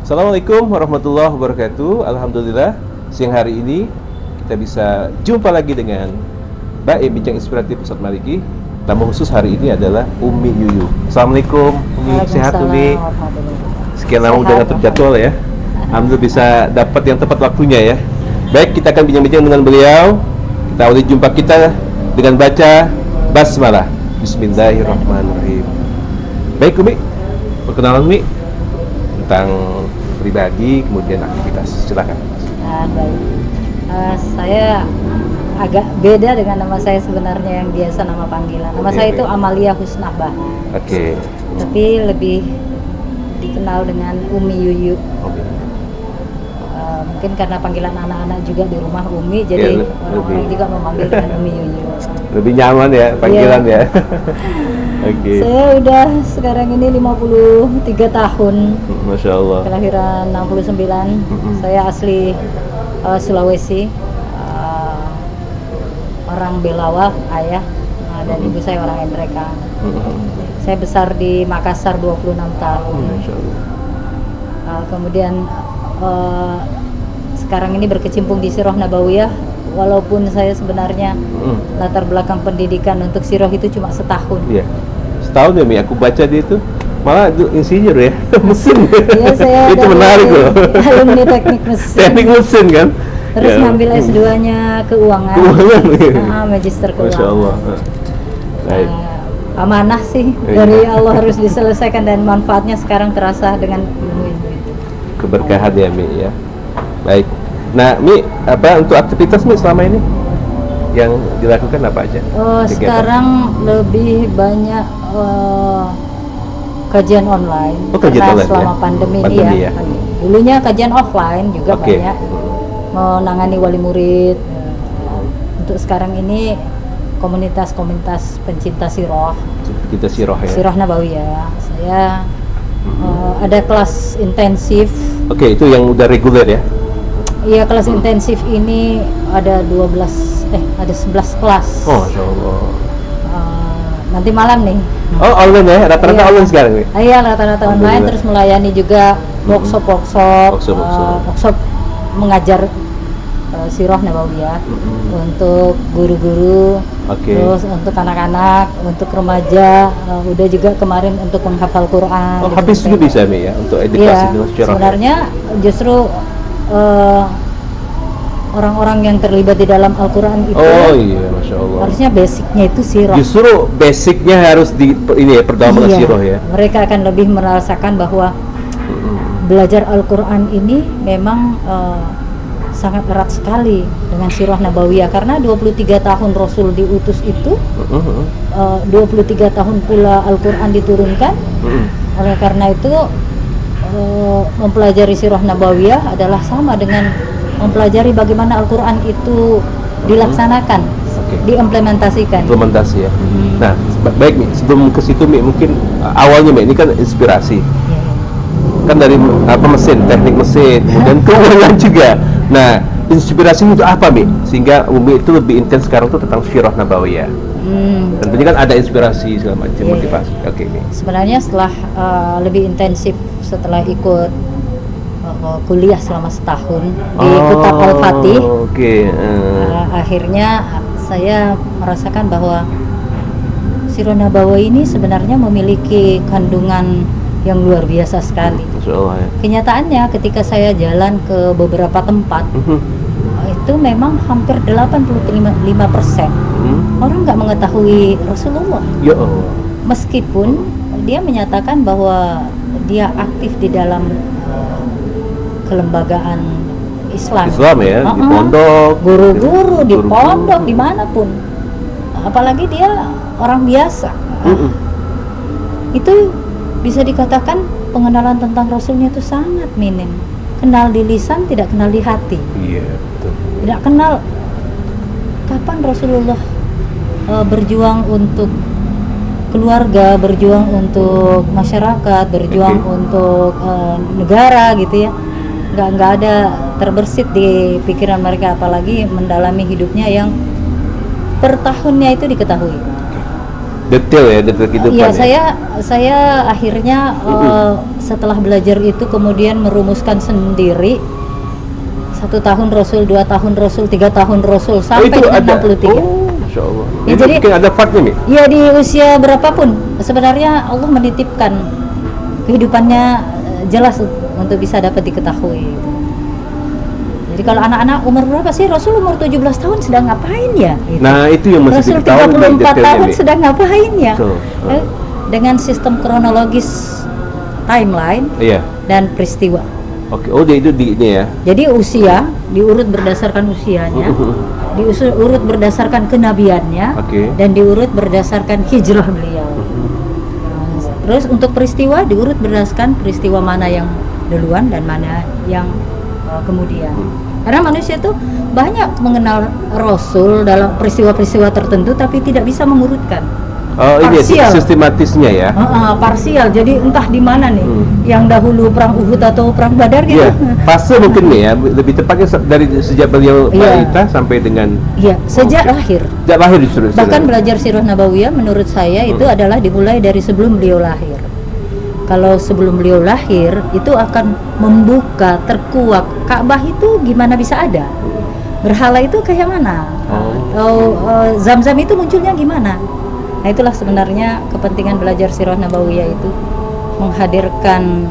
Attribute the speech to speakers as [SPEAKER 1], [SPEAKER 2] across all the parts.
[SPEAKER 1] Assalamualaikum warahmatullahi wabarakatuh. Alhamdulillah, siang hari ini kita bisa jumpa lagi dengan Mbak Bincang Inspiratif Ustadz Maliki. Tamu khusus hari ini adalah Umi Yuyu. Assalamualaikum, Umi. Sehat, Umi? Sekian lama udah ngatur jadwal ya. Alhamdulillah bisa dapat yang tepat waktunya ya. Baik, kita akan bincang-bincang dengan beliau. Kita awali jumpa kita dengan baca basmalah. Bismillahirrahmanirrahim. Baik, Umi. Perkenalan, Umi, tentang pribadi, kemudian aktivitas. Silakan.
[SPEAKER 2] Baik. Saya agak beda dengan nama saya sebenarnya yang biasa nama panggilan. Nama saya itu Amalia Husnabah.
[SPEAKER 1] Oke.
[SPEAKER 2] Tapi lebih dikenal dengan Umi Yuyu. Mungkin karena panggilan anak-anak juga di rumah Umi, jadi orang-orang juga memanggil dengan Umi Yuyu.
[SPEAKER 1] Lebih nyaman ya panggilan ya. Oke.
[SPEAKER 2] Saya udah sekarang ini 53 tahun.
[SPEAKER 1] Masya Allah.
[SPEAKER 2] Kelahiran 69. Saya asli Sulawesi. Orang Belawa, ayah, dan ibu saya orang Endreka. Saya besar di Makassar 26 tahun.
[SPEAKER 1] Masya Allah.
[SPEAKER 2] Kemudian sekarang ini berkecimpung di Sirah Nabawiyah, walaupun saya sebenarnya latar belakang pendidikan untuk Sirah itu cuma setahun.
[SPEAKER 1] Iya. Setahun ya, Mi, aku baca dia itu malah itu insinyur ya, mesin.
[SPEAKER 2] Iya, saya
[SPEAKER 1] itu menarik loh.
[SPEAKER 2] Alumni teknik mesin.
[SPEAKER 1] Teknik mesin kan.
[SPEAKER 2] Terus
[SPEAKER 1] ya.
[SPEAKER 2] ngambil S2-nya keuangan. Magister keuangan.
[SPEAKER 1] Masya Allah. Baik.
[SPEAKER 2] Amanah sih dari Allah harus diselesaikan, dan manfaatnya sekarang terasa dengan ilmu itu.
[SPEAKER 1] Keberkahan ya, Mi ya. Baik. Nah, Mi, apa untuk aktivitas Mi selama ini yang dilakukan apa aja?
[SPEAKER 2] Sekarang lebih banyak kajian online.
[SPEAKER 1] Kajian online
[SPEAKER 2] selama
[SPEAKER 1] ya?
[SPEAKER 2] pandemi
[SPEAKER 1] ini
[SPEAKER 2] ya. Dulunya kajian offline juga banyak. Menangani wali murid. Untuk sekarang ini komunitas-komunitas pencinta sirah.
[SPEAKER 1] Kita sirah ya.
[SPEAKER 2] Sirah Nabawiyah. Saya ada kelas intensif.
[SPEAKER 1] Oke, itu yang udah reguler ya?
[SPEAKER 2] Iya, kelas intensif ini ada 11 kelas.
[SPEAKER 1] Oh, Masya Allah.
[SPEAKER 2] Nanti malam nih.
[SPEAKER 1] Oh, online ya? Rata-rata online sekarang nih?
[SPEAKER 2] Iya, rata-rata online. Terus melayani juga workshop mengajar Sirah Nabawiyah untuk guru-guru, terus untuk anak-anak, untuk remaja, udah juga kemarin untuk menghafal Quran.
[SPEAKER 1] Oh, habis juga bisa Mi ya untuk edukasi
[SPEAKER 2] iya,
[SPEAKER 1] Sirah.
[SPEAKER 2] Sebenarnya justru orang-orang yang terlibat di dalam Al-Quran itu,
[SPEAKER 1] Masya Allah,
[SPEAKER 2] harusnya basicnya itu sirah.
[SPEAKER 1] Justru basicnya harus pertama dengan sirah ya.
[SPEAKER 2] Mereka akan lebih merasakan bahwa belajar Al-Quran ini memang sangat erat sekali dengan Sirah Nabawiyah, karena 23 tahun Rasul diutus itu, 23 tahun pula Al-Quran diturunkan. Oleh karena itu mempelajari Sirah Nabawiyah adalah sama dengan mempelajari bagaimana Al-Quran itu dilaksanakan, diimplementasikan.
[SPEAKER 1] Implementasi ya. Nah, baik Mi, sebelum ke situ Mi, mungkin awalnya Mi, ini kan inspirasi. Kan dari mesin, teknik mesin, kemudian keuangan juga. Nah, inspirasinya itu apa, Mi? Sehingga Umi itu lebih intens sekarang tuh tentang Sirah Nabawiyah. Tentunya kan ada inspirasi segala macam, motivasi. Oke, Mi.
[SPEAKER 2] Sebenarnya setelah lebih intensif, setelah ikut kuliah selama setahun di Kutab Al-Fatih, akhirnya saya merasakan bahwa Sirah Nabawiyah ini sebenarnya memiliki kandungan yang luar biasa sekali.
[SPEAKER 1] Ya.
[SPEAKER 2] Kenyataannya ketika saya jalan ke beberapa tempat, itu memang hampir 85% orang nggak mengetahui Rasulullah.
[SPEAKER 1] Ya Allah.
[SPEAKER 2] Meskipun dia menyatakan bahwa dia aktif di dalam kelembagaan Islam
[SPEAKER 1] ya, di pondok,
[SPEAKER 2] guru-guru di pondok, dimanapun. Apalagi dia orang biasa. Itu bisa dikatakan pengenalan tentang Rasulnya itu sangat minim. Kenal di lisan, tidak kenal di hati.
[SPEAKER 1] Iya, betul.
[SPEAKER 2] Tidak kenal kapan Rasulullah berjuang untuk keluarga, berjuang untuk masyarakat, berjuang untuk negara gitu ya. Nggak ada terbersit di pikiran mereka, apalagi mendalami hidupnya yang per tahunnya itu diketahui.
[SPEAKER 1] Detail ya, detail kehidupan.
[SPEAKER 2] Iya,
[SPEAKER 1] ya?
[SPEAKER 2] saya akhirnya setelah belajar itu kemudian merumuskan sendiri 1 tahun Rasul, 2 tahun Rasul, 3 tahun Rasul sampai
[SPEAKER 1] itu
[SPEAKER 2] dengan
[SPEAKER 1] ada.
[SPEAKER 2] 63.
[SPEAKER 1] Masya Allah.
[SPEAKER 2] Ya,
[SPEAKER 1] Ini
[SPEAKER 2] jadi
[SPEAKER 1] mungkin ada partnya nih.
[SPEAKER 2] ya di usia berapapun sebenarnya Allah menitipkan kehidupannya jelas untuk bisa dapat diketahui. Jadi kalau anak-anak umur berapa sih? Rasul umur 17 tahun sedang ngapain ya? Gitu.
[SPEAKER 1] Nah, itu yang masih
[SPEAKER 2] Rasul
[SPEAKER 1] diketahui
[SPEAKER 2] 34
[SPEAKER 1] detailnya
[SPEAKER 2] tahun
[SPEAKER 1] nih.
[SPEAKER 2] sedang ngapain ya?
[SPEAKER 1] Betul.
[SPEAKER 2] Dengan sistem kronologis timeline
[SPEAKER 1] Iya.
[SPEAKER 2] dan peristiwa.
[SPEAKER 1] Oke. Oh, dia itu di ini ya.
[SPEAKER 2] Jadi usia diurut berdasarkan usianya, diurut berdasarkan kenabiannya,
[SPEAKER 1] Oke.
[SPEAKER 2] dan diurut berdasarkan hijrah beliau. Terus untuk peristiwa diurut berdasarkan peristiwa mana yang duluan dan mana yang kemudian. Karena manusia itu banyak mengenal Rasul dalam peristiwa-peristiwa tertentu tapi tidak bisa mengurutkan.
[SPEAKER 1] Oh, ini
[SPEAKER 2] Parsial.
[SPEAKER 1] sistematisnya ya.
[SPEAKER 2] Parsial. Jadi entah di mana nih yang dahulu perang Uhud atau perang Badar gitu.
[SPEAKER 1] Iya, fase mungkin nih ya, lebih tepatnya dari sejak beliau
[SPEAKER 2] Iya.
[SPEAKER 1] balita sampai dengan
[SPEAKER 2] Iya, sejak
[SPEAKER 1] Oke.
[SPEAKER 2] lahir.
[SPEAKER 1] sejak lahir disuruh.
[SPEAKER 2] Bahkan belajar sirah nabawiyah menurut saya itu adalah dimulai dari sebelum beliau lahir. Kalau sebelum beliau lahir itu akan membuka terkuak Ka'bah itu gimana bisa ada? Berhala itu kayak mana? Zam-zam itu munculnya gimana? Nah, itulah sebenarnya kepentingan belajar sirah nabawiyah itu, menghadirkan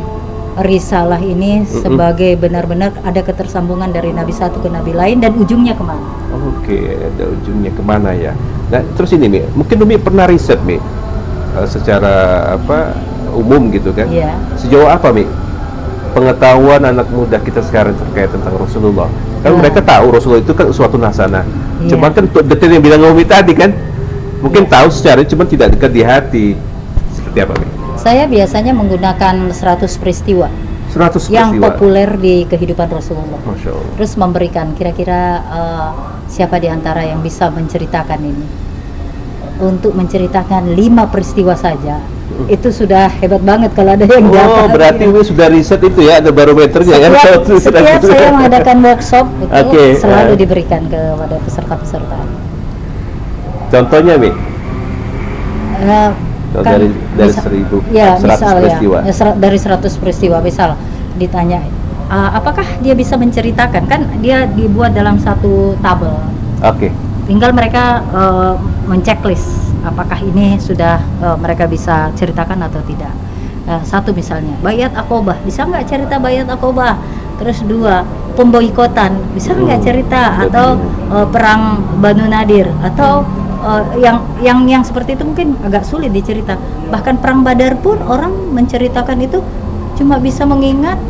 [SPEAKER 2] risalah ini sebagai benar-benar ada ketersambungan dari nabi satu ke nabi lain dan ujungnya kemana.
[SPEAKER 1] Oke, ada ujungnya kemana ya. Nah, terus ini Mi, mungkin Umi pernah riset Mi, secara apa umum gitu kan?
[SPEAKER 2] Iya.
[SPEAKER 1] Sejauh apa Mi pengetahuan anak muda kita sekarang terkait tentang Rasulullah? Kan mereka tahu Rasulullah itu kan suatu nasana.
[SPEAKER 2] Iya.
[SPEAKER 1] Cuman kan untuk detail yang bilang Umi tadi kan, mungkin tahu secara cuma tidak dekat di hati. Seperti apa Mi?
[SPEAKER 2] Saya biasanya menggunakan 100 peristiwa
[SPEAKER 1] 100
[SPEAKER 2] yang
[SPEAKER 1] peristiwa.
[SPEAKER 2] populer di kehidupan Rasulullah.
[SPEAKER 1] Masya Allah.
[SPEAKER 2] Terus memberikan kira-kira siapa di antara yang bisa menceritakan ini. Untuk menceritakan 5 peristiwa saja itu sudah hebat banget kalau ada yang
[SPEAKER 1] Oh,
[SPEAKER 2] dapat.
[SPEAKER 1] berarti Umi sudah riset itu ya, ada barometernya ya.
[SPEAKER 2] Setiap saya mengadakan workshop itu
[SPEAKER 1] Oke,
[SPEAKER 2] selalu diberikan kepada peserta-peserta.
[SPEAKER 1] Contohnya Mi,
[SPEAKER 2] Eh,
[SPEAKER 1] dari
[SPEAKER 2] misal-
[SPEAKER 1] 1000,
[SPEAKER 2] ya,
[SPEAKER 1] 100
[SPEAKER 2] misal
[SPEAKER 1] peristiwa.
[SPEAKER 2] ya, dari 100 peristiwa misal ditanya apakah dia bisa menceritakan, kan dia dibuat dalam satu tabel,
[SPEAKER 1] Oke.
[SPEAKER 2] tinggal mereka menceklis apakah ini sudah mereka bisa ceritakan atau tidak. Satu misalnya Bayat Aqobah, bisa nggak cerita Bayat Aqobah? Terus 2, pemboikotan, bisa nggak cerita? Atau perang Banu Nadir, atau yang seperti itu mungkin agak sulit dicerita. Bahkan perang Badar pun orang menceritakan itu cuma bisa mengingat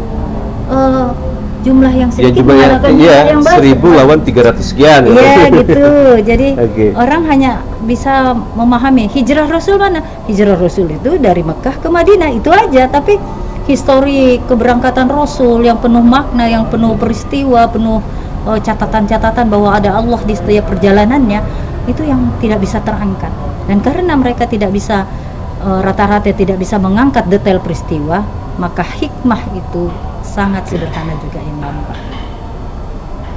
[SPEAKER 2] jumlah yang
[SPEAKER 1] Ya
[SPEAKER 2] sedikit
[SPEAKER 1] jumlah
[SPEAKER 2] mengalahkan jumlah yang banyak.
[SPEAKER 1] 1000 lawan 300 sekian.
[SPEAKER 2] Iya gitu. Jadi
[SPEAKER 1] Oke.
[SPEAKER 2] orang hanya bisa memahami hijrah Rasul mana? Hijrah Rasul itu dari Mekah ke Madinah, itu aja. Tapi histori keberangkatan Rasul yang penuh makna, yang penuh peristiwa, penuh catatan-catatan bahwa ada Allah di setiap perjalanannya, itu yang tidak bisa terangkat. Dan karena mereka tidak bisa rata-rata tidak bisa mengangkat detail peristiwa, maka hikmah itu sangat sederhana juga yang nampak.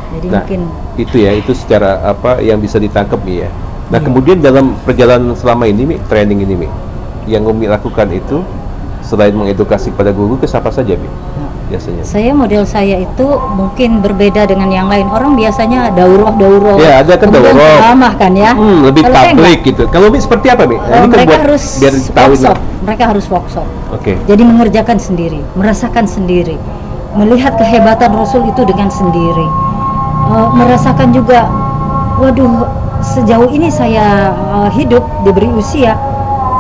[SPEAKER 2] Jadi
[SPEAKER 1] Nah,
[SPEAKER 2] mungkin
[SPEAKER 1] itu ya, itu secara apa yang bisa ditangkap Mi ya. Nah,
[SPEAKER 2] Iya.
[SPEAKER 1] kemudian dalam perjalanan selama ini Mi, training ini Mi, yang Umi lakukan itu selain mengedukasi pada guru, ke siapa saja Mi? Biasanya.
[SPEAKER 2] model saya itu mungkin berbeda dengan yang lain. Orang biasanya daurah.
[SPEAKER 1] Ya, ada kan
[SPEAKER 2] kemudian
[SPEAKER 1] daurah.
[SPEAKER 2] ceramah kan ya.
[SPEAKER 1] Lebih
[SPEAKER 2] Kalau saya
[SPEAKER 1] publik gitu. Kalau Mi seperti apa Mi? Nah, ini kan
[SPEAKER 2] mereka
[SPEAKER 1] buat
[SPEAKER 2] harus
[SPEAKER 1] biar tahu.
[SPEAKER 2] workshop. Mereka harus workshop.
[SPEAKER 1] Oke.
[SPEAKER 2] Jadi mengerjakan sendiri, merasakan sendiri, melihat kehebatan Rasul itu dengan sendiri, merasakan juga, waduh, sejauh ini saya hidup diberi usia,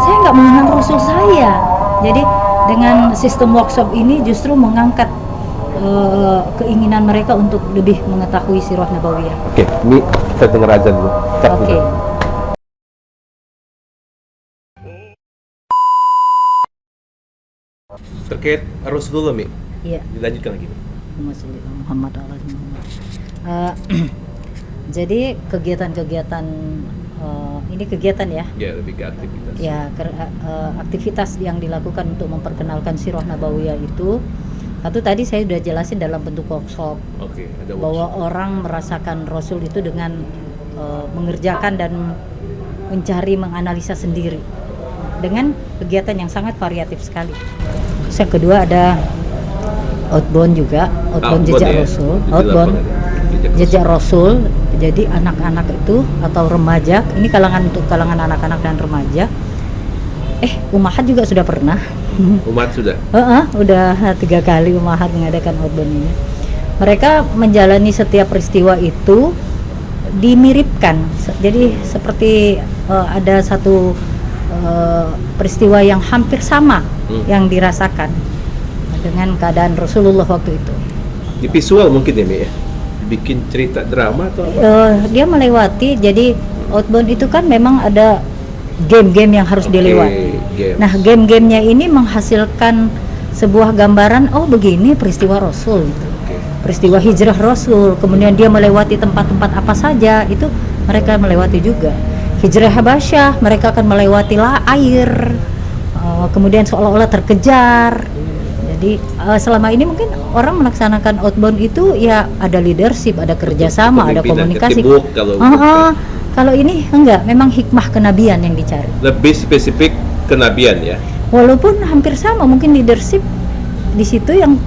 [SPEAKER 2] saya nggak mengenal Rasul saya. Jadi dengan sistem workshop ini justru mengangkat keinginan mereka untuk lebih mengetahui sirah nabawiyah.
[SPEAKER 1] Oke, Mi, kita dengar azan dulu. Cak
[SPEAKER 2] Oke.
[SPEAKER 1] dulu. Terkait Rasulullah Mi,
[SPEAKER 2] Iya.
[SPEAKER 1] dilanjutkan lagi.
[SPEAKER 2] Muhammad jadi kegiatan-kegiatan ini kegiatan ya,
[SPEAKER 1] Ya, lebih ke aktivitas.
[SPEAKER 2] ya aktivitas yang dilakukan untuk memperkenalkan sirah nabawiyah itu satu tadi saya sudah jelasin dalam bentuk workshop
[SPEAKER 1] Oke, ada
[SPEAKER 2] bahwa
[SPEAKER 1] workshop.
[SPEAKER 2] orang merasakan Rasul itu dengan mengerjakan dan mencari menganalisa sendiri dengan kegiatan yang sangat variatif sekali. Terus yang kedua ada outbound juga, outbound jejak
[SPEAKER 1] ya?
[SPEAKER 2] Rasul,
[SPEAKER 1] Di
[SPEAKER 2] outbound
[SPEAKER 1] lapangan,
[SPEAKER 2] jejak Rasul. Jadi anak-anak itu atau remaja, ini untuk kalangan anak-anak dan remaja. Umahat juga sudah pernah.
[SPEAKER 1] Umat sudah.
[SPEAKER 2] Udah 3 kali Umahat mengadakan outbound ini. Mereka menjalani setiap peristiwa itu dimiripkan. Jadi seperti ada satu peristiwa yang hampir sama yang dirasakan dengan keadaan Rasulullah waktu itu.
[SPEAKER 1] Di visual mungkin ya, Mi ya? Bikin cerita drama atau apa?
[SPEAKER 2] Dia melewati, jadi outbound itu kan memang ada game-game yang harus dilewati.
[SPEAKER 1] Games.
[SPEAKER 2] Nah, game-gamenya ini menghasilkan sebuah gambaran, oh begini peristiwa Rasul itu. Peristiwa hijrah Rasul, kemudian dia melewati tempat-tempat apa saja, itu mereka melewati juga. Hijrah Habasyah, mereka akan melewati air, kemudian seolah-olah terkejar. Jadi selama ini mungkin orang melaksanakan outbound itu ya ada leadership, ada kerjasama, ada komunikasi. Kalau ini enggak, memang hikmah kenabian yang dicari.
[SPEAKER 1] Lebih spesifik kenabian ya.
[SPEAKER 2] Walaupun hampir sama, mungkin leadership di situ yang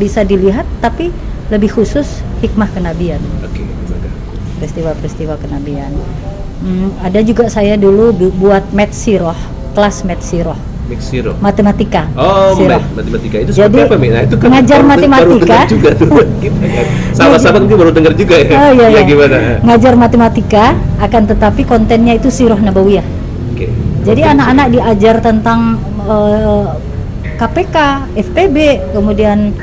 [SPEAKER 2] bisa dilihat, tapi lebih khusus hikmah kenabian. Peristiwa-peristiwa kenabian. Ada juga saya dulu buat Matsiroh, kelas Matsiroh. Matematika.
[SPEAKER 1] Matematika itu
[SPEAKER 2] jadi,
[SPEAKER 1] seperti apa, Mi? Nah, itu kan
[SPEAKER 2] ngajar matematika
[SPEAKER 1] baru juga tuh. Sama-sama mungkin baru dengar juga ya.
[SPEAKER 2] Iya.
[SPEAKER 1] Gimana?
[SPEAKER 2] Ngajar matematika, akan tetapi kontennya itu sirah nabawiyah. Jadi anak-anak diajar tentang KPK, FPB, kemudian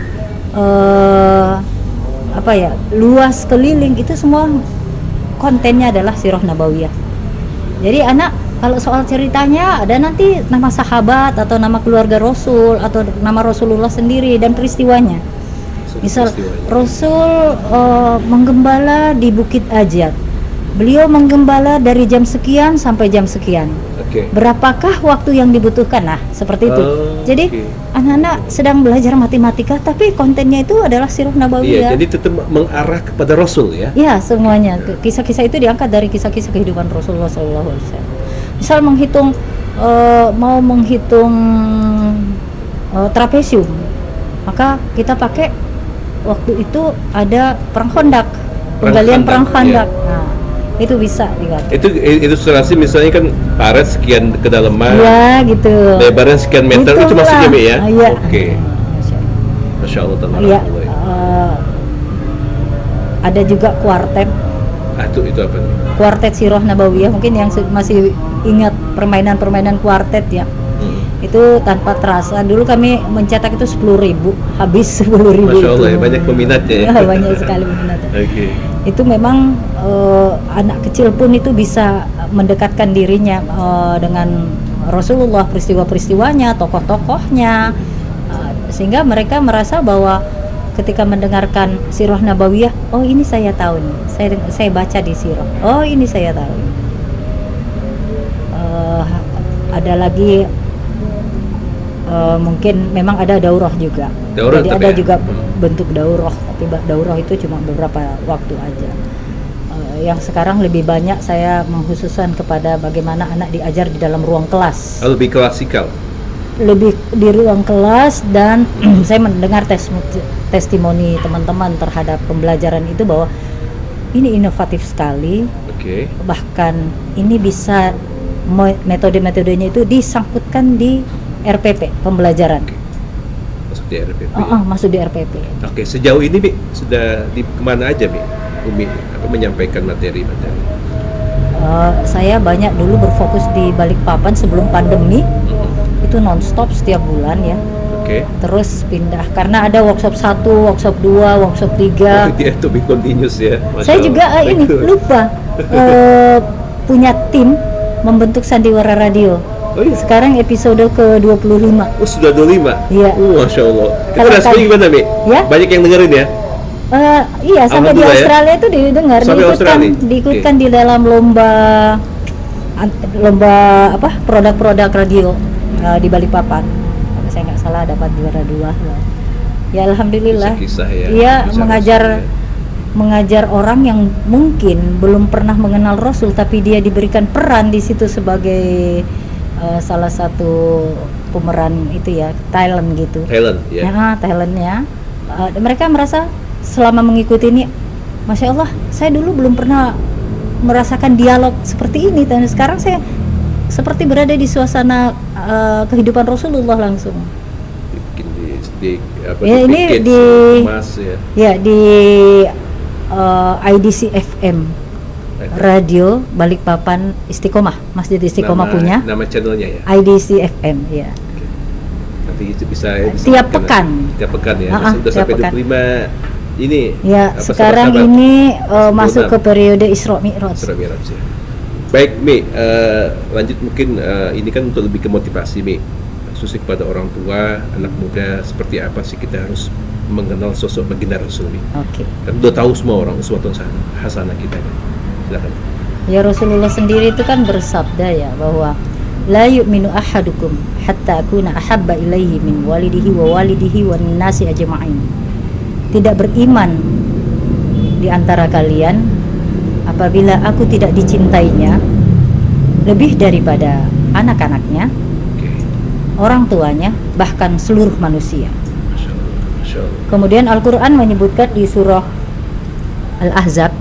[SPEAKER 2] luas keliling, itu semua kontennya adalah sirah nabawiyah. Jadi anak kalau soal ceritanya ada nanti nama sahabat atau nama keluarga Rasul atau nama Rasulullah sendiri dan peristiwanya. Misal Rasul menggembala di Bukit Ajat. Beliau menggembala dari jam sekian sampai jam sekian. Berapakah waktu yang dibutuhkan? Nah, seperti itu. Jadi anak-anak sedang belajar matematika tapi kontennya itu adalah sirah nabawiyah.
[SPEAKER 1] Iya, jadi tetap mengarah kepada Rasul ya.
[SPEAKER 2] Iya, semuanya. Kisah-kisah itu diangkat dari kisah-kisah kehidupan Rasulullah SAW. Misal mau menghitung trapesium, maka kita pakai waktu itu ada perang Khandaq, penggalian perang Khandaq. Nah, itu bisa diganti.
[SPEAKER 1] Itu ilustrasi misalnya kan karet sekian kedalaman.
[SPEAKER 2] Iya, gitu.
[SPEAKER 1] Lebarnya sekian meter itu maksudnya, Mi ya.
[SPEAKER 2] Iya.
[SPEAKER 1] Masya Allah.
[SPEAKER 2] Iya. Ada juga kuartet.
[SPEAKER 1] Itu apa nih?
[SPEAKER 2] Kuartet Sirah Nabawiyah, mungkin yang masih ingat permainan kuartet ya. Itu tanpa terasa, dulu kami mencetak itu 10.000, habis 10.000.
[SPEAKER 1] Masya Allah, ya, banyak peminatnya ya.
[SPEAKER 2] Banyak sekali peminatnya. Itu memang anak kecil pun itu bisa mendekatkan dirinya dengan Rasulullah, peristiwa-peristiwanya, tokoh-tokohnya, sehingga mereka merasa bahwa ketika mendengarkan sirah nabawiyah, oh ini saya tahu nih, saya baca di sirah, oh ini saya tahu. Ada lagi mungkin memang ada daurah juga. Jadi ada juga bentuk daurah, tapi daurah itu cuma beberapa waktu aja. Yang sekarang lebih banyak saya mengkhususkan kepada bagaimana anak diajar di dalam ruang kelas.
[SPEAKER 1] Lebih klasikal.
[SPEAKER 2] Lebih di ruang kelas, dan saya mendengar testimoni teman-teman terhadap pembelajaran itu bahwa ini inovatif sekali. Bahkan ini bisa metode-metodenya itu disangkutkan di RPP pembelajaran.
[SPEAKER 1] Masuk di RPP.
[SPEAKER 2] Masuk di RPP.
[SPEAKER 1] Sejauh ini, Mi, sudah di kemana aja, Mi? Umi menyampaikan materi.
[SPEAKER 2] Saya banyak dulu berfokus di Balikpapan sebelum pandemi. Itu nonstop setiap bulan ya. Terus pindah karena ada workshop 1, workshop 2, workshop 3.
[SPEAKER 1] Itu be continuous ya.
[SPEAKER 2] Saya juga ini lupa punya tim membentuk Sandiwara Radio. Sekarang episode ke-25.
[SPEAKER 1] Sudah 25?
[SPEAKER 2] Iya.
[SPEAKER 1] Masya Allah. Itu responnya gimana, Mi?
[SPEAKER 2] Ya?
[SPEAKER 1] Banyak yang dengerin ya?
[SPEAKER 2] Iya, sampai di Australia itu didengar, diikutkan di dalam lomba produk-produk radio di Balikpapan. Kalau saya nggak salah dapat juara 2. Ya alhamdulillah.
[SPEAKER 1] Kisah ya.
[SPEAKER 2] Dia mengajar orang yang mungkin belum pernah mengenal Rasul, tapi dia diberikan peran di situ sebagai salah satu pemeran itu ya, Thailand gitu.
[SPEAKER 1] Thailand ya.
[SPEAKER 2] Nah, Thailandnya mereka merasa selama mengikuti ini, Masya Allah, saya dulu belum pernah merasakan dialog seperti ini, dan sekarang saya seperti berada di suasana kehidupan Rasulullah langsung.
[SPEAKER 1] Bikin di
[SPEAKER 2] Ya, ini
[SPEAKER 1] tiket
[SPEAKER 2] di
[SPEAKER 1] emas ya.
[SPEAKER 2] ya di IDC FM Radio Balikpapan Istiqomah, Masjid Istiqomah punya
[SPEAKER 1] Nama channelnya ya.
[SPEAKER 2] IDC FM ya.
[SPEAKER 1] Nanti itu bisa
[SPEAKER 2] Tiap pekan.
[SPEAKER 1] Tiap pekan ya. Sudah
[SPEAKER 2] tiap
[SPEAKER 1] sampai
[SPEAKER 2] pekan.
[SPEAKER 1] 25 ini.
[SPEAKER 2] Ya,
[SPEAKER 1] apa,
[SPEAKER 2] sekarang
[SPEAKER 1] sahabat-sahabat?
[SPEAKER 2] ini masuk ke periode Isra Mi'raj.
[SPEAKER 1] Isra Mi'raj ya. Baik Mi, lanjut mungkin ini kan untuk lebih ke motivasi Mi, khususnya kepada orang tua, anak muda, seperti apa sih kita harus mengenal sosok baginda Rasul Mi.
[SPEAKER 2] Oke.
[SPEAKER 1] Kan udah tahu semua orang uswatun hasanah kita kan. Silakan.
[SPEAKER 2] Ya, Rasulullah sendiri itu kan bersabda ya bahwa la yu'minu ahadukum hatta akuna ahabba ilaihi min walidihi wa walidihi wan nasi ajma'in. Tidak beriman di antara kalian apabila aku tidak dicintainya lebih daripada anak-anaknya, orang tuanya, bahkan seluruh manusia.
[SPEAKER 1] Masya Allah. Masya Allah.
[SPEAKER 2] Kemudian Al-Quran menyebutkan di surah Al-Ahzab,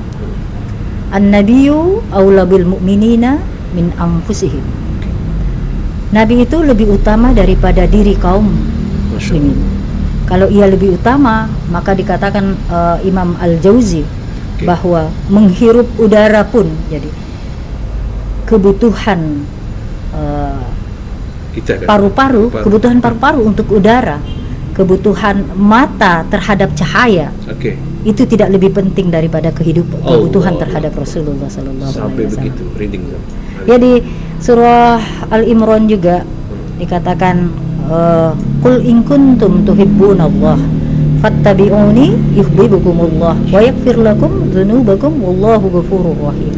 [SPEAKER 2] An-Nabiyyu awla bil mu'minina min anfusihim. Nabi itu lebih utama daripada diri kaum muslimin. Kalau ia lebih utama, maka dikatakan Imam Al-Jauzi bahwa menghirup udara pun jadi kebutuhan
[SPEAKER 1] Kita kan.
[SPEAKER 2] paru-paru, kebutuhan paru-paru untuk udara, kebutuhan mata terhadap cahaya. Itu tidak lebih penting daripada kebutuhan terhadap Rasulullah sallallahu alaihi wasallam.
[SPEAKER 1] Sampai begitu, rinding.
[SPEAKER 2] Ya, di surah Al-Imran juga dikatakan qul in kuntum tuhibbunallah fattabi'uni yuhibbukumullah wa yaghfir lakum dzunubakum wallahu ghafurur rahim.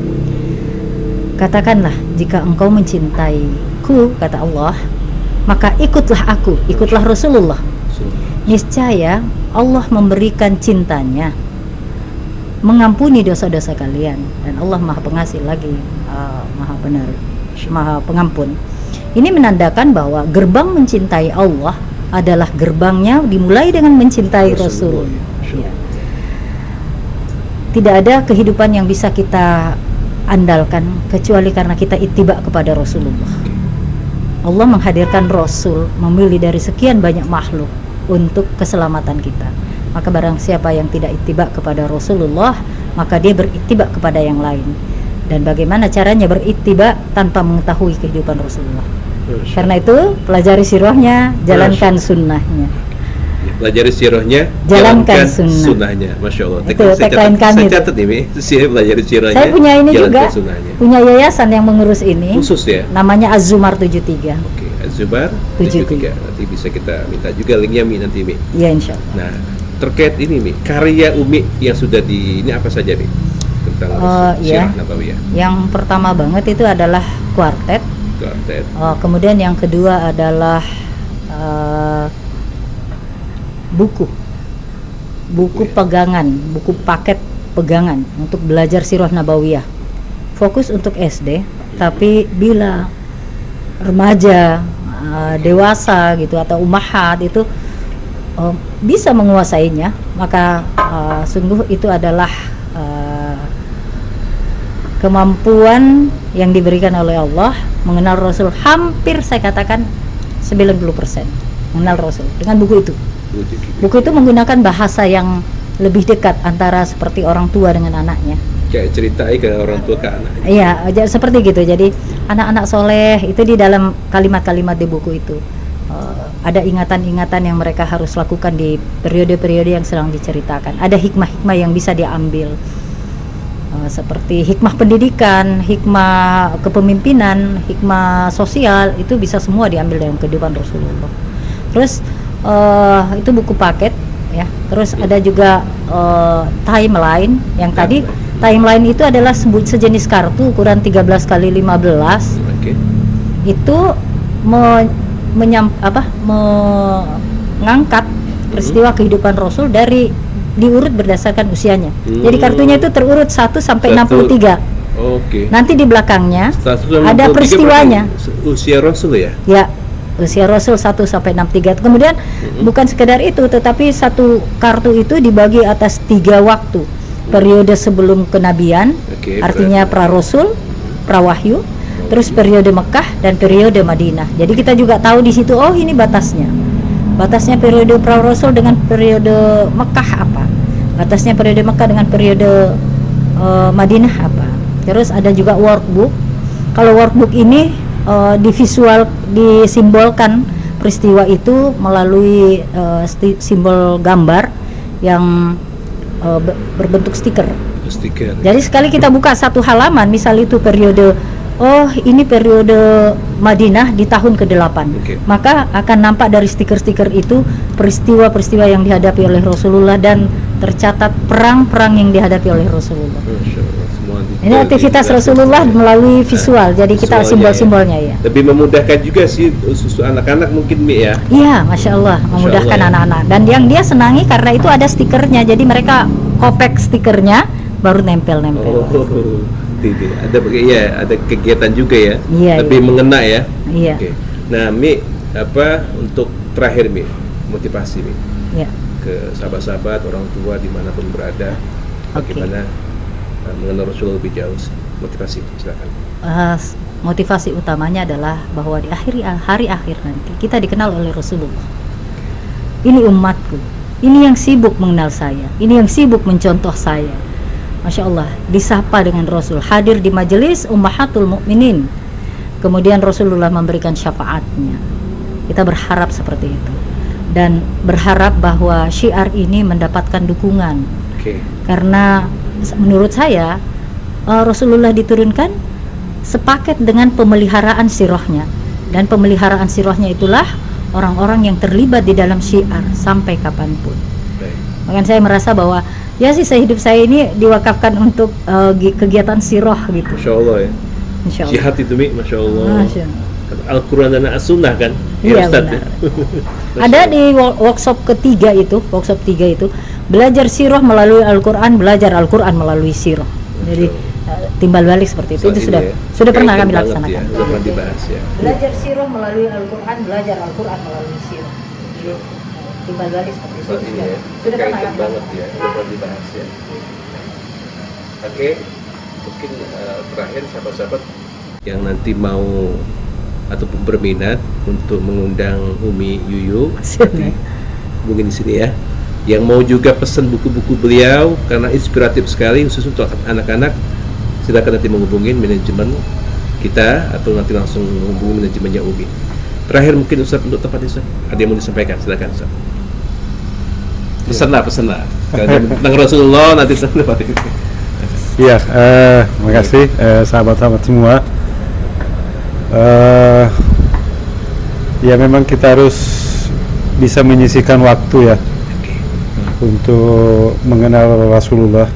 [SPEAKER 2] Katakanlah, jika engkau mencintaiku, kata Allah, maka ikutlah aku, ikutlah Rasulullah. Niscaya Allah memberikan cintanya, mengampuni dosa-dosa kalian, dan Allah Maha Pengasih lagi Maha Benar, Maha Pengampun. Ini menandakan bahwa gerbang mencintai Allah adalah gerbangnya dimulai dengan mencintai Rasul. Ya. Tidak ada kehidupan yang bisa kita andalkan kecuali karena kita ittiba kepada Rasulullah. Allah menghadirkan Rasul, memilih dari sekian banyak makhluk untuk keselamatan kita. Maka barang siapa yang tidak ittiba kepada Rasulullah, maka dia berittiba kepada yang lain. Dan bagaimana caranya berittiba tanpa mengetahui kehidupan Rasulullah? Karena itu pelajari sirahnya, jalankan sunnahnya.
[SPEAKER 1] Pelajari sirahnya,
[SPEAKER 2] jalankan
[SPEAKER 1] sunnahnya. Masya Allah.
[SPEAKER 2] Itu tagline kami.
[SPEAKER 1] Saya catat ini, pelajari sirahnya.
[SPEAKER 2] Saya punya ini juga,
[SPEAKER 1] sunnahnya.
[SPEAKER 2] punya yayasan yang mengurus ini.
[SPEAKER 1] Khusus ya?
[SPEAKER 2] Namanya Az-Zumar 73.
[SPEAKER 1] Oke, Az-Zumar 73. Nanti bisa kita minta juga linknya Mi nanti Mi.
[SPEAKER 2] Iya, insya Allah.
[SPEAKER 1] Nah, terkait ini Mi, karya Umi yang sudah ini apa saja Mi? Tentang Sirah Nabawiyah.
[SPEAKER 2] Yang pertama banget itu adalah kuartet. Kemudian yang kedua adalah buku pegangan, buku paket pegangan untuk belajar Sirah Nabawiyah. Fokus untuk SD, tapi bila remaja, dewasa gitu atau ummahat itu bisa menguasainya, maka sungguh itu adalah kemampuan yang diberikan oleh Allah mengenal Rasul. Hampir saya katakan 90% mengenal Rasul dengan buku itu. Buku itu menggunakan bahasa yang lebih dekat antara seperti orang tua dengan anaknya.
[SPEAKER 1] Kayak ceritain ke orang tua ke anak.
[SPEAKER 2] Iya, seperti gitu. Jadi anak-anak soleh itu di dalam kalimat-kalimat di buku itu ada ingatan-ingatan yang mereka harus lakukan di periode-periode yang sedang diceritakan. Ada hikmah-hikmah yang bisa diambil. Seperti hikmah pendidikan, hikmah kepemimpinan, hikmah sosial, itu bisa semua diambil dalam kehidupan Rasulullah. Terus itu buku paket ya. Terus ada juga timeline yang tadi. Timeline itu adalah sejenis kartu ukuran 13 kali 15. Itu mengangkat peristiwa kehidupan Rasul diurut berdasarkan usianya. Jadi kartunya itu terurut 1 sampai 63.
[SPEAKER 1] Oke.
[SPEAKER 2] Nanti di belakangnya
[SPEAKER 1] 163
[SPEAKER 2] ada peristiwanya.
[SPEAKER 1] berarti usia Rasul ya?
[SPEAKER 2] Ya, usia Rasul 1 sampai 63. Kemudian bukan sekedar itu, tetapi satu kartu itu dibagi atas 3 waktu. Periode sebelum kenabian,
[SPEAKER 1] Oke,
[SPEAKER 2] artinya pra-Rasul, pra-wahyu, terus periode Mekah dan periode Madinah. Jadi kita juga tahu di situ, oh ini batasnya. Batasnya periode pra-Rasul dengan periode Mekah apa? Batasnya periode Mekah dengan periode Madinah apa? Terus ada juga workbook. Kalau workbook ini disimbolkan peristiwa itu melalui simbol gambar yang berbentuk stiker.
[SPEAKER 1] Stiker.
[SPEAKER 2] Jadi sekali kita buka satu halaman, misal itu periode, oh ini periode Madinah di tahun ke-8, maka akan nampak dari stiker-stiker itu peristiwa-peristiwa yang dihadapi oleh Rasulullah dan tercatat perang-perang yang dihadapi oleh Rasulullah. Ini aktivitas Rasulullah melalui visual, jadi kita simbol-simbolnya ya.
[SPEAKER 1] Lebih memudahkan juga sih susu anak-anak mungkin Mi ya.
[SPEAKER 2] Iya, Masya Allah, memudahkan anak-anak. Dan yang dia senangi karena itu ada stikernya, jadi mereka kopek stikernya baru nempel-nempel.
[SPEAKER 1] Oh, ada kegiatan juga ya.
[SPEAKER 2] Iya,
[SPEAKER 1] lebih mengena ya.
[SPEAKER 2] Iya.
[SPEAKER 1] Oke. Nah, Mi, untuk terakhir Mi, motivasi Mi.
[SPEAKER 2] Iya.
[SPEAKER 1] Ke sahabat-sahabat, orang tua dimanapun berada, bagaimana mengenal Rasulullah lebih jauh sih. Motivasi, silakan.
[SPEAKER 2] Motivasi utamanya adalah bahwa di hari akhir nanti kita dikenal oleh Rasulullah. Ini umatku, ini yang sibuk mengenal saya, ini yang sibuk mencontoh saya. Masya Allah, disapa dengan Rasul, hadir di majelis Ummahatul Mukminin. Kemudian Rasulullah memberikan syafaatnya. Kita berharap seperti itu. Dan berharap bahwa syiar ini mendapatkan dukungan. Karena menurut saya Rasulullah diturunkan sepaket dengan pemeliharaan sirahnya, dan pemeliharaan sirahnya itulah orang-orang yang terlibat di dalam syiar sampai kapanpun. Makanya saya merasa bahwa ya sih hidup saya ini diwakafkan untuk kegiatan sirah gitu.
[SPEAKER 1] Masya Allah ya.
[SPEAKER 2] Masya Allah.
[SPEAKER 1] Jihad itu Mi, Masya Allah.
[SPEAKER 2] Masya Allah.
[SPEAKER 1] Al-Quran dan As-Sunnah kan?
[SPEAKER 2] Iya benar. Ada di workshop ketiga itu, belajar sirah melalui Al-Quran, belajar Al-Quran melalui sirah. Jadi timbal balik seperti itu. Itu sudah pernah kami laksanakan.
[SPEAKER 1] Ya, sudah pernah dibahas ya.
[SPEAKER 2] Belajar sirah melalui Al-Quran, belajar Al-Quran melalui sirah. Timbal balik seperti itu. Sudah pernah kami
[SPEAKER 1] banget ya, sudah pernah dibahas ya. Oke, mungkin terakhir sahabat-sahabat yang nanti mau ataupun berminat untuk mengundang Umi Yuyu, mungkin di sini ya. Yang mau juga pesan buku-buku beliau karena inspiratif sekali khusus untuk anak-anak, silakan nanti menghubungi manajemen kita atau nanti langsung menghubungi manajemennya Umi. Terakhir mungkin Ustaz untuk tempatnya Ustaz, ada yang mau disampaikan, silakan Ustaz. Pesan lah. Tentang Rasulullah nanti tempat ini.
[SPEAKER 3] Iya, terima kasih sahabat-sahabat semua. Ya memang kita harus bisa menyisihkan waktu ya untuk mengenal Rasulullah.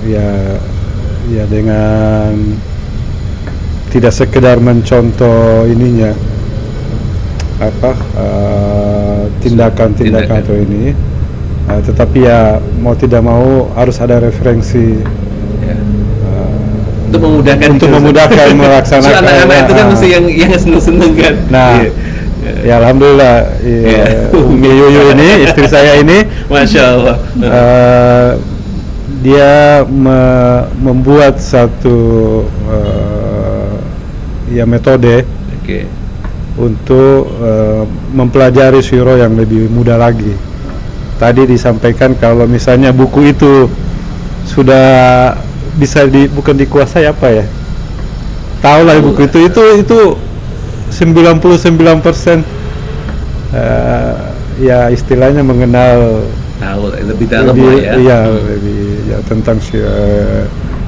[SPEAKER 3] Ya dengan tidak sekedar mencontoh ininya tindakan atau ini, tetapi ya mau tidak mau harus ada referensi untuk memudahkan melaksanakan.
[SPEAKER 1] Anak-anak itu kan mesti yang seneng-seneng kan.
[SPEAKER 3] Nah, ya alhamdulillah Umi Yuyu ini istri saya ini,
[SPEAKER 1] Masya Allah,
[SPEAKER 3] dia membuat satu metode untuk mempelajari syuro yang lebih mudah lagi. Tadi disampaikan kalau misalnya buku itu sudah bisa bukan dikuasai apa ya, tahu lah buku itu 99% ya istilahnya mengenal
[SPEAKER 1] lebih dalam
[SPEAKER 3] lebih tentang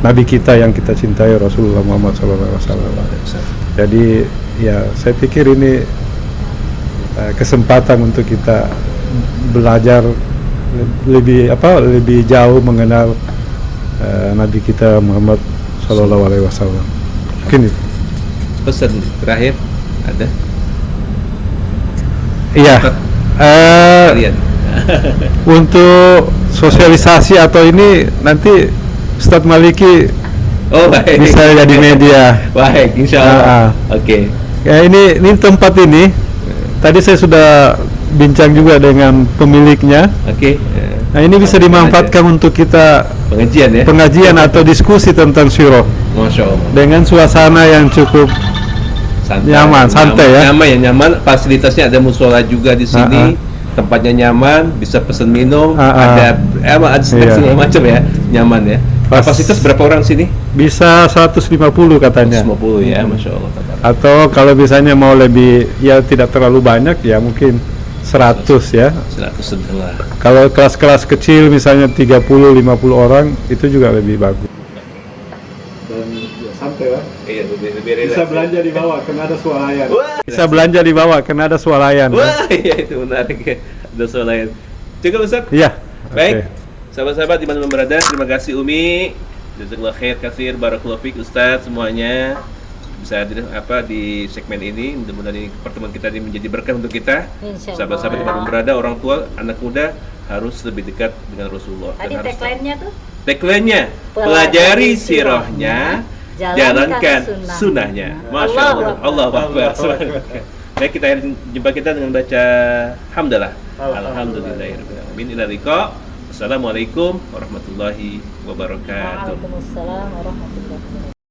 [SPEAKER 3] Nabi kita yang kita cintai, Rasulullah Muhammad SAW. Jadi ya saya pikir ini kesempatan untuk kita belajar lebih jauh mengenal Nabi kita Muhammad SAW. Mungkin itu.
[SPEAKER 1] Pesan terakhir ada?
[SPEAKER 3] Iya. Untuk sosialisasi atau ini nanti Ustadz Maliki
[SPEAKER 1] Oh, baik.
[SPEAKER 3] bisa jadi media.
[SPEAKER 1] Baik, insya Allah. Oke.
[SPEAKER 3] Ya, ini tempat ini tadi saya sudah bincang juga dengan pemiliknya.
[SPEAKER 1] Oke.
[SPEAKER 3] Nah, ini bisa dimanfaatkan untuk kita
[SPEAKER 1] Pengajian ya.
[SPEAKER 3] pengajian atau diskusi tentang syuro
[SPEAKER 1] Masya Allah.
[SPEAKER 3] dengan suasana yang cukup nyaman, santai ya.
[SPEAKER 1] Nyaman ya, nyaman. Fasilitasnya ada musola juga di sini. Tempatnya nyaman, bisa pesen minum, ada snack
[SPEAKER 3] Iya.
[SPEAKER 1] segala macam ya, nyaman ya. Kapasitas berapa orang sini?
[SPEAKER 3] Bisa 150 katanya.
[SPEAKER 1] 150 ya, Masya Allah.
[SPEAKER 3] Atau kalau misalnya mau lebih, ya tidak terlalu banyak, ya mungkin 100 ya.
[SPEAKER 1] 100 sedang lah.
[SPEAKER 3] Kalau kelas-kelas kecil misalnya 30-50 orang itu juga lebih bagus. Dan ya, santai lah.
[SPEAKER 1] Iya, lebih relax.
[SPEAKER 3] Bisa belanja di bawah karena ada swalayan.
[SPEAKER 1] Wah,
[SPEAKER 3] Bisa belanja di bawah karena ada swalayan.
[SPEAKER 1] wah, iya itu menarik ya. Ada soal lain. Cukup Ustaz?
[SPEAKER 3] Iya.
[SPEAKER 1] Baik. Sahabat-sahabat di mana berada, terima kasih Umi. Jazakallah khair kasir, barakallahu fiik Ustaz semuanya. Bisa hadir di segmen ini. Mudah-mudahan ini pertemuan kita ini menjadi berkah untuk kita.
[SPEAKER 2] Insya Allah.
[SPEAKER 1] Sahabat-sahabat di mana berada, orang tua, anak muda harus lebih dekat dengan Rasulullah.
[SPEAKER 2] Tadi
[SPEAKER 1] Dan harus tahu.
[SPEAKER 2] tagline-nya tuh
[SPEAKER 1] Tagline-nya, pelajari sirahnya, jalankan sunnahnya. Masya Allah. Allah Akbar. Baik, kita akhiri jumpa kita dengan baca hamdalah. Alhamdulillahirabbil alamin. Ila liqa. Assalamualaikum warahmatullahi wabarakatuh.
[SPEAKER 2] Waalaikumsalam warahmatullahi wabarakatuh.